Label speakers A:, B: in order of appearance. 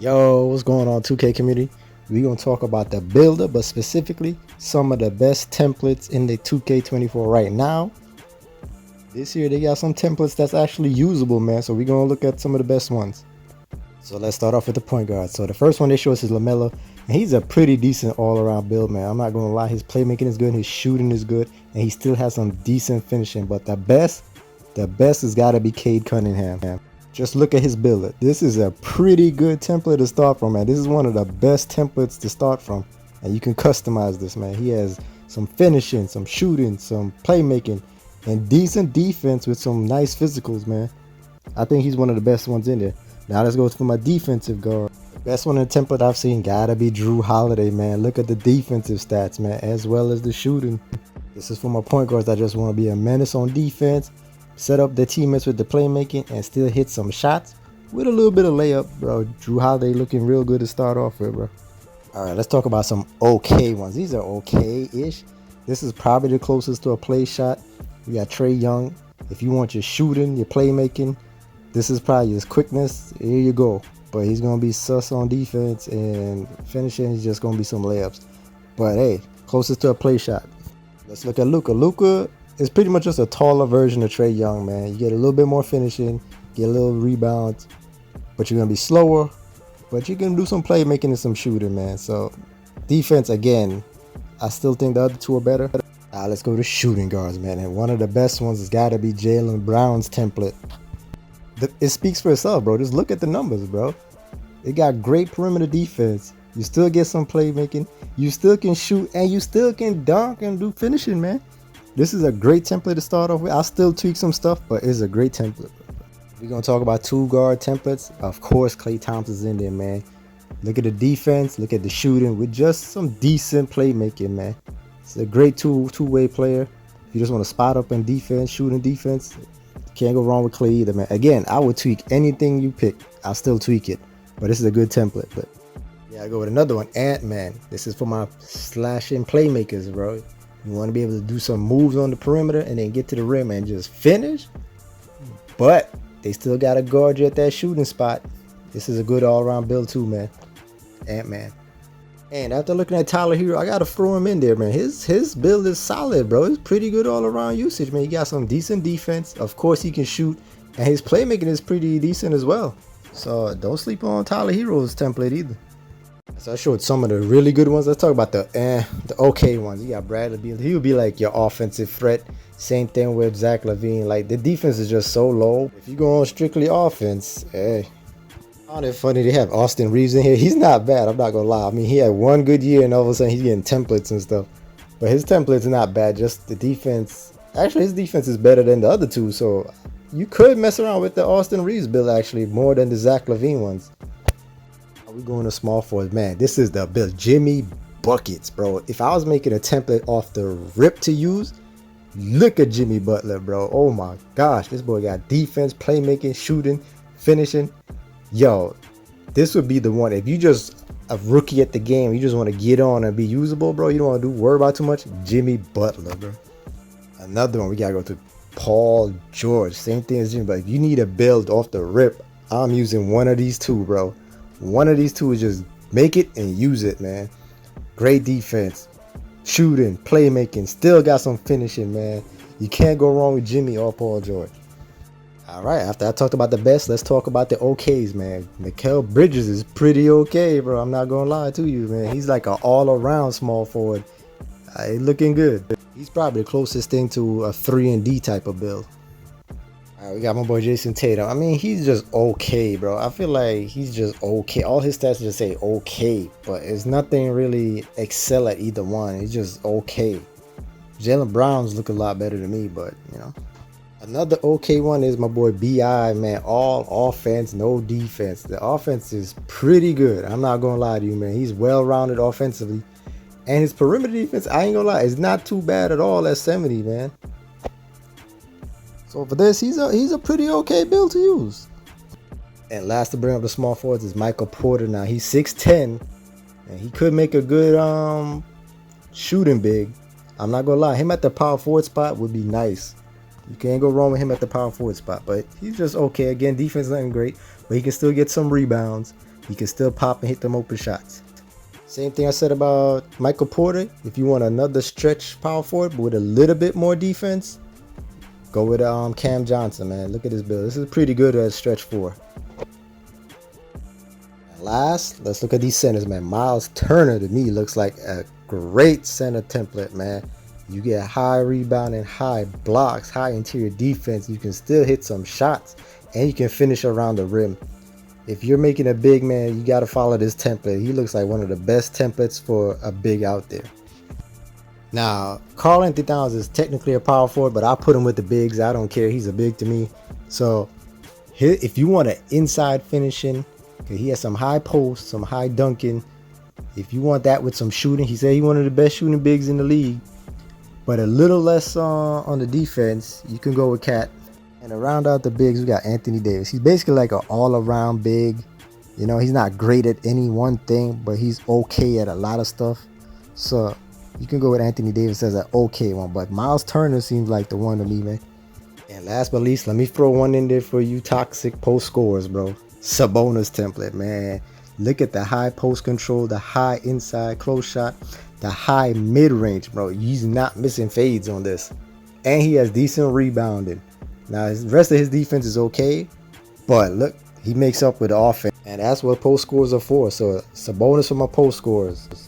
A: Yo, what's going on 2K community? We're going to talk about the builder, but specifically some of the best templates in the 2K24 right now. This year they got some templates that's actually usable, man, so we're going to look at some of the best ones. So let's start off with the point guard. So the first one they show us is LaMelo, and he's a pretty decent all-around build, man. I'm not going to lie, his playmaking is good, his shooting is good, and he still has some decent finishing, but the best has got to be Cade Cunningham, man. Just look at his build. This is a pretty good template to start from, man. This is one of the best templates to start from. And you can customize this, man. He has some finishing, some shooting, some playmaking, and decent defense with some nice physicals, man. I think he's one of the best ones in there. Now let's go for my defensive guard. The best one in the template I've seen gotta be Jrue Holiday, man. Look at the defensive stats, man, as well as the shooting. This is for my point guards that just want to be a menace on defense, set up their teammates with the playmaking, and still hit some shots with a little bit of layup, bro. Jrue Holiday looking real good to start off with, bro. All right, let's talk about some okay ones. These are okay-ish. This is probably the closest to a play shot. We got Trae Young. If you want your shooting, your playmaking, this is probably his quickness. Here you go. But he's going to be sus on defense, and finishing is just going to be some layups. But hey, closest to a play shot. Let's look at Luka. Luka is pretty much just a taller version of Trae Young, man. You get a little bit more finishing, get a little rebounds, but you're going to be slower. But you can do some playmaking and some shooting, man. So defense, again, I still think the other two are better. Let's go to shooting guards, man. And one of the best ones has got to be Jaylen Brown's template. It speaks for itself, bro. Just look at the numbers, bro. It got great perimeter defense. You still get some playmaking. You still can shoot, and you still can dunk and do finishing, man. This is a great template to start off with. I'll still tweak some stuff, but it's a great template. We're going to talk about two guard templates. Of course, Klay Thompson's in there, man. Look at the defense. Look at the shooting with just some decent playmaking, man. It's a great two-way player. If you just want to spot up in defense, shooting defense, can't go wrong with Klay either, man. Again, I would tweak anything you pick. I'll still tweak it, but this is a good template. But yeah, I go with another one, Ant-Man. This is for my slashing playmakers, bro. You want to be able to do some moves on the perimeter and then get to the rim and just finish. But they still got to guard you at that shooting spot. This is a good all-around build too, man. Ant-Man. And after looking at Tyler Hero, I got to throw him in there, man. His build is solid, bro. It's pretty good all-around usage, man. He got some decent defense. Of course, he can shoot. And his playmaking is pretty decent as well. So don't sleep on Tyler Hero's template either. So I showed some of the really good ones. Let's talk about the okay ones. You got Bradley Beal. He would be like your offensive threat. Same thing with Zach LaVine. Like, the defense is just so low. If you go on strictly offense, hey. Aren't it funny they have Austin Reeves in here? He's not bad, I'm not gonna lie. I mean, he had one good year and all of a sudden he's getting templates and stuff. But his templates are not bad, just the defense. Actually, his defense is better than the other two, so you could mess around with the Austin Reeves build actually more than the Zach LaVine ones. We're going to small forwards, man. This is the build. Jimmy Buckets, bro. If I was making a template off the rip to use, look at Jimmy Butler, bro. Oh my gosh, this boy got defense, playmaking, shooting, finishing. Yo, this would be the one. If you just a rookie at the game, you just want to get on and be usable, bro. You don't want to worry about too much. Jimmy Butler, bro. Another one, we gotta go to Paul George. Same thing as Jimmy, but if you need a build off the rip, I'm using one of these two, bro. One of these two is just make it and use it, man. Great defense, shooting, playmaking, still got some finishing, man. You can't go wrong with Jimmy or Paul George. All right, after I talked about the best, let's talk about the okays, man. Mikal Bridges is pretty okay, bro. I'm not gonna lie to you, man. He's like an all-around small forward. He's looking good. He's probably the closest thing to a 3-and-D type of build. All right, we got my boy Jason Tatum. I mean, he's just okay, bro. I feel like he's just okay. All his stats just say okay, but it's nothing really excel at either one. It's just okay. Jaylen Brown's look a lot better than me, but you know. Another okay one is my boy B.I., man. All offense, no defense. The offense is pretty good. I'm not gonna lie to you, man. He's well-rounded offensively, and his perimeter defense, I ain't gonna lie, it's not too bad at all at 70, man. So for this, he's a pretty okay build to use. And last to bring up the small forwards is Michael Porter. Now he's 6'10", and he could make a good shooting big. I'm not gonna lie, him at the power forward spot would be nice. You can't go wrong with him at the power forward spot, but he's just okay. Again, defense nothing great, but he can still get some rebounds. he can still pop and hit them open shots. Same thing I said about Michael Porter. If you want another stretch power forward but with a little bit more defense, go with Cam Johnson, man. Look at this build. This is pretty good at stretch 4. And last, let's look at these centers, man. Miles Turner to me looks like a great center template, man. You get high rebounding, high blocks, high interior defense. You can still hit some shots, and you can finish around the rim. If you're making a big man, you got to follow this template. He looks like one of the best templates for a big out there. Now, Karl-Anthony Towns is technically a power forward, but I put him with the bigs. I don't care. He's a big to me. So if you want an inside finishing, because he has some high post, some high dunking. If you want that with some shooting, he said he's one of the best shooting bigs in the league, but a little less on the defense, you can go with Cat. And to round out the bigs, we got Anthony Davis. He's basically like an all-around big. You know, he's not great at any one thing, but he's okay at a lot of stuff. So you can go with Anthony Davis as an okay one, but Miles Turner seems like the one to me, man. And last but least, let me throw one in there for you toxic post scorers, bro. Sabonis template, man. Look at the high post control, the high inside close shot, the high mid-range, bro. He's not missing fades on this. And he has decent rebounding. Now, the rest of his defense is okay, but look, he makes up with the offense. And that's what post scores are for. So, Sabonis for my post scorers.